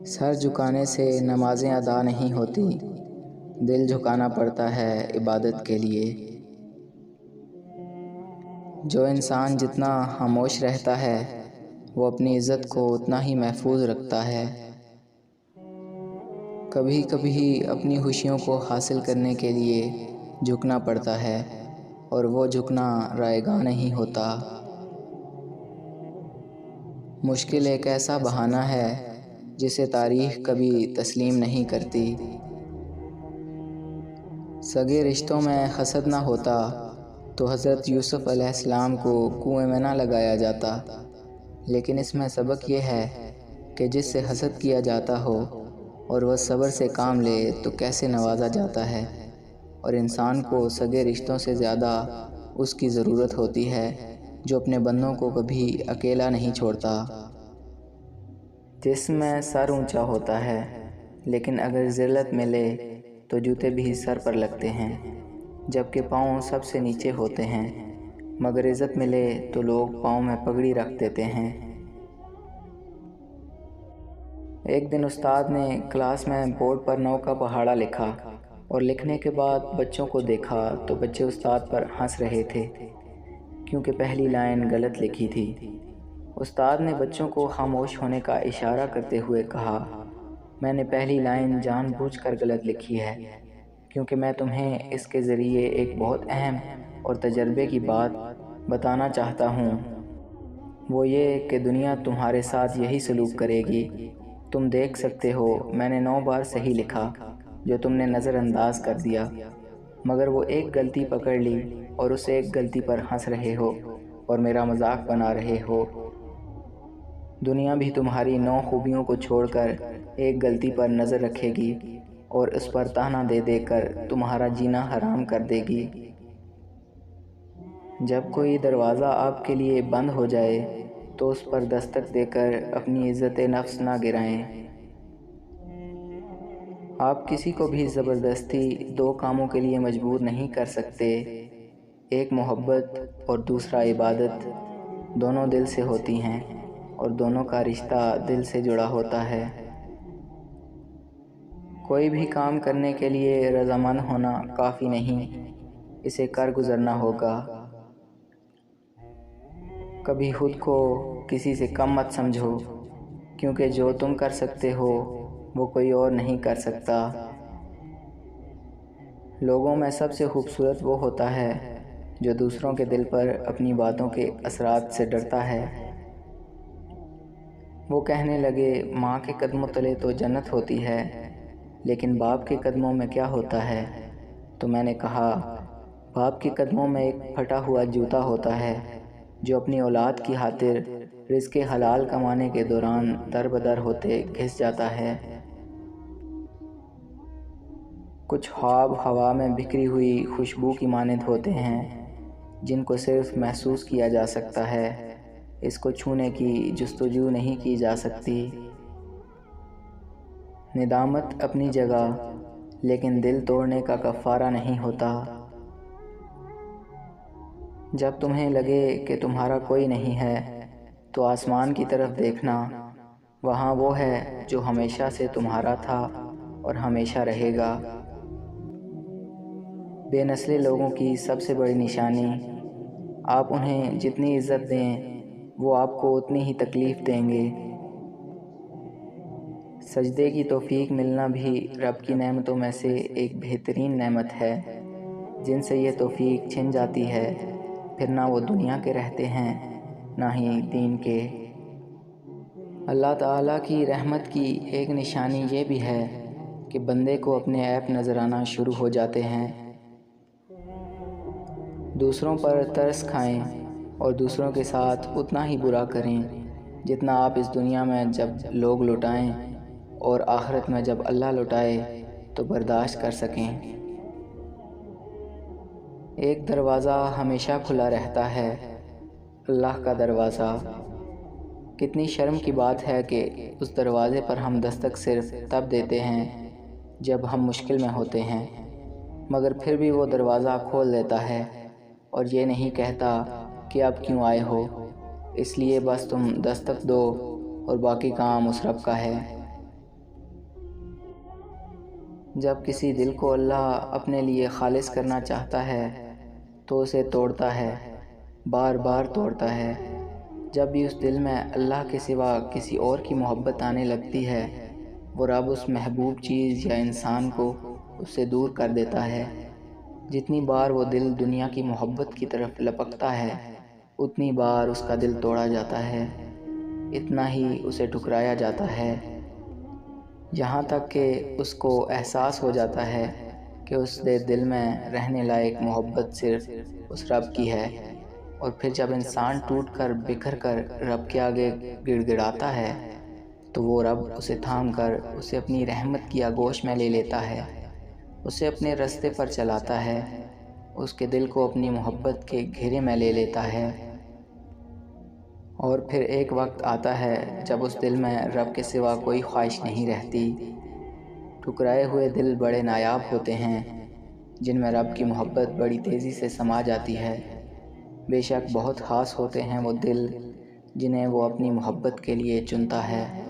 سر جھکانے سے نمازیں ادا نہیں ہوتی، دل جھکانا پڑتا ہے عبادت کے لیے۔ جو انسان جتنا خاموش رہتا ہے وہ اپنی عزت کو اتنا ہی محفوظ رکھتا ہے۔ کبھی کبھی اپنی خوشیوں کو حاصل کرنے کے لیے جھکنا پڑتا ہے، اور وہ جھکنا رائے گاں نہیں ہوتا۔ مشکل ایک ایسا بہانہ ہے جسے تاریخ کبھی تسلیم نہیں کرتی۔ سگے رشتوں میں حسد نہ ہوتا تو حضرت یوسف علیہ السلام کو کنویں میں نہ لگایا جاتا، لیکن اس میں سبق یہ ہے کہ جس سے حسد کیا جاتا ہو اور وہ صبر سے کام لے تو کیسے نوازا جاتا ہے۔ اور انسان کو سگے رشتوں سے زیادہ اس کی ضرورت ہوتی ہے جو اپنے بندوں کو کبھی اکیلا نہیں چھوڑتا۔ جسم میں سر اونچا ہوتا ہے، لیکن اگر ذلت ملے تو جوتے بھی سر پر لگتے ہیں، جبکہ پاؤں سب سے نیچے ہوتے ہیں، مگر عزت ملے تو لوگ پاؤں میں پگڑی رکھ دیتے ہیں۔ ایک دن استاد نے کلاس میں بورڈ پر 9 کا پہاڑا لکھا، اور لکھنے کے بعد بچوں کو دیکھا تو بچے استاد پر ہنس رہے تھے کیونکہ پہلی لائن غلط لکھی تھی۔ استاد نے بچوں کو خاموش ہونے کا اشارہ کرتے ہوئے کہا، میں نے پہلی لائن جان بوجھ کر غلط لکھی ہے کیونکہ میں تمہیں اس کے ذریعے ایک بہت اہم اور تجربے کی بات بتانا چاہتا ہوں۔ وہ یہ کہ دنیا تمہارے ساتھ یہی سلوک کرے گی۔ تم دیکھ سکتے ہو میں نے 9 بار صحیح لکھا جو تم نے نظر انداز کر دیا، مگر وہ ایک غلطی پکڑ لی اور اس ایک غلطی پر ہنس رہے ہو اور میرا مذاق بنا رہے ہو۔ دنیا بھی تمہاری 9 خوبیوں کو چھوڑ کر ایک غلطی پر نظر رکھے گی اور اس پر طعنہ دے دے کر تمہارا جینا حرام کر دے گی۔ جب کوئی دروازہ آپ کے لیے بند ہو جائے تو اس پر دستک دے کر اپنی عزت نفس نہ گرائیں۔ آپ کسی کو بھی زبردستی 2 کاموں کے لیے مجبور نہیں کر سکتے، ایک محبت اور دوسرا عبادت۔ دونوں دل سے ہوتی ہیں اور دونوں کا رشتہ دل سے جڑا ہوتا ہے۔ کوئی بھی کام کرنے کے لیے رضامند ہونا کافی نہیں، اسے کر گزرنا ہوگا۔ کبھی خود کو کسی سے کم مت سمجھو، کیونکہ جو تم کر سکتے ہو وہ کوئی اور نہیں کر سکتا۔ لوگوں میں سب سے خوبصورت وہ ہوتا ہے جو دوسروں کے دل پر اپنی باتوں کے اثرات سے ڈرتا ہے۔ وہ کہنے لگے ماں کے قدموں تلے تو جنت ہوتی ہے، لیکن باپ کے قدموں میں کیا ہوتا ہے؟ تو میں نے کہا، باپ کے قدموں میں ایک پھٹا ہوا جوتا ہوتا ہے جو اپنی اولاد کی خاطر رزق حلال کمانے کے دوران در بدر ہوتے گھس جاتا ہے۔ کچھ خواب ہوا میں بکھری ہوئی خوشبو کی مانند ہوتے ہیں جن کو صرف محسوس کیا جا سکتا ہے، اس کو چھونے کی جستجو نہیں کی جا سکتی۔ ندامت اپنی جگہ، لیکن دل توڑنے کا کفارہ نہیں ہوتا۔ جب تمہیں لگے کہ تمہارا کوئی نہیں ہے تو آسمان کی طرف دیکھنا، وہاں وہ ہے جو ہمیشہ سے تمہارا تھا اور ہمیشہ رہے گا۔ بے نسل لوگوں کی سب سے بڑی نشانی، آپ انہیں جتنی عزت دیں وہ آپ کو اتنی ہی تکلیف دیں گے۔ سجدے کی توفیق ملنا بھی رب کی نعمتوں میں سے ایک بہترین نعمت ہے۔ جن سے یہ توفیق چھن جاتی ہے پھر نہ وہ دنیا کے رہتے ہیں نہ ہی دین کے۔ اللہ تعالیٰ کی رحمت کی ایک نشانی یہ بھی ہے کہ بندے کو اپنے عیب نظر آنا شروع ہو جاتے ہیں۔ دوسروں پر ترس کھائیں اور دوسروں کے ساتھ اتنا ہی برا کریں جتنا آپ اس دنیا میں جب لوگ لٹائیں اور آخرت میں جب اللہ لٹائے تو برداشت کر سکیں۔ ایک دروازہ ہمیشہ کھلا رہتا ہے، اللہ کا دروازہ۔ کتنی شرم کی بات ہے کہ اس دروازے پر ہم دستک صرف تب دیتے ہیں جب ہم مشکل میں ہوتے ہیں، مگر پھر بھی وہ دروازہ کھول دیتا ہے اور یہ نہیں کہتا کہ اب کیوں آئے ہو، اس لیے بس تم دستک دو اور باقی کام اس رب کا ہے۔ جب کسی دل کو اللہ اپنے لیے خالص کرنا چاہتا ہے تو اسے توڑتا ہے، بار بار توڑتا ہے۔ جب بھی اس دل میں اللہ کے سوا کسی اور کی محبت آنے لگتی ہے، وہ رب اس محبوب چیز یا انسان کو اس سے دور کر دیتا ہے۔ جتنی بار وہ دل دنیا کی محبت کی طرف لپکتا ہے، اتنی بار اس کا دل توڑا جاتا ہے، اتنا ہی اسے ٹھکرایا جاتا ہے، یہاں تک کہ اس کو احساس ہو جاتا ہے کہ اس دل میں رہنے لائق محبت صرف اس رب کی ہے۔ اور پھر جب انسان ٹوٹ کر بکھر کر رب کے آگے گڑ گڑاتا ہے تو وہ رب اسے تھام کر اسے اپنی رحمت کی آغوش میں لے لیتا ہے، اسے اپنے رستے پر چلاتا ہے، اس کے دل کو اپنی محبت کے گھیرے میں لے لیتا ہے۔ اور پھر ایک وقت آتا ہے جب اس دل میں رب کے سوا کوئی خواہش نہیں رہتی۔ ٹھکرائے ہوئے دل بڑے نایاب ہوتے ہیں، جن میں رب کی محبت بڑی تیزی سے سما جاتی ہے۔ بے شک بہت خاص ہوتے ہیں وہ دل جنہیں وہ اپنی محبت کے لیے چنتا ہے۔